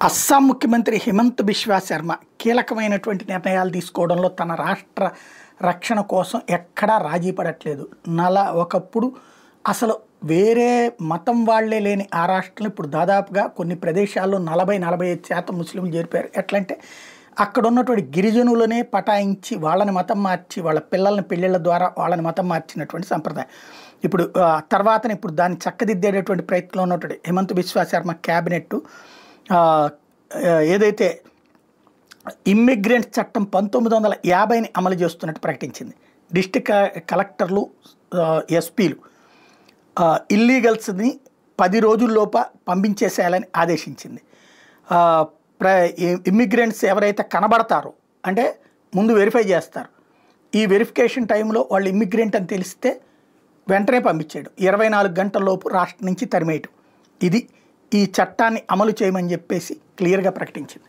అస్సాం ముఖ్యమంత్రి హిమంత్ బిశ్వా శర్మ కీలకమైనటువంటి నిర్ణయాలు తీసుకోవడంలో తన రాష్ట్ర రక్షణ కోసం ఎక్కడా రాజీ పడట్లేదు. ఒకప్పుడు అసలు వేరే మతం వాళ్లే లేని ఆ రాష్ట్రంలో ఇప్పుడు దాదాపుగా కొన్ని ప్రదేశాల్లో 40-45% ముస్లింలు చేరిపోయారు. ఎట్లంటే అక్కడ ఉన్నటువంటి గిరిజనులనే పటాయించి వాళ్ళని మతం మార్చి వాళ్ళ పిల్లల్ని పెళ్ళిళ్ళ ద్వారా వాళ్ళని మతం మార్చినటువంటి సంప్రదాయం. ఇప్పుడు ఇప్పుడు దాన్ని చక్కదిద్దేటటువంటి ప్రయత్నంలో ఉన్నటువంటి హిమంత్ బిశ్వా శర్మ క్యాబినెట్ ఏదైతే ఇమ్మిగ్రెంట్ చట్టం 1950ని అమలు చేస్తున్నట్టు ప్రకటించింది. డిస్ట్రిక్ట్ కలెక్టర్లు, ఎస్పీలు ఇల్లీగల్స్ని 10 రోజుల్లోప పంపించేసేయాలని ఆదేశించింది. ఇమ్మిగ్రెంట్స్ ఎవరైతే కనబడతారో అంటే ముందు వెరిఫై చేస్తారు. ఈ వెరిఫికేషన్ టైంలో వాళ్ళు ఇమ్మిగ్రెంట్ అని తెలిస్తే వెంటనే పంపించేయడం, 24 గంటల్లోపు రాష్ట్రం నుంచి తరిమేయటం. ఇది ఈ చట్టాన్ని అమలు చేయమని చెప్పేసి క్లియర్గా ప్రకటించింది.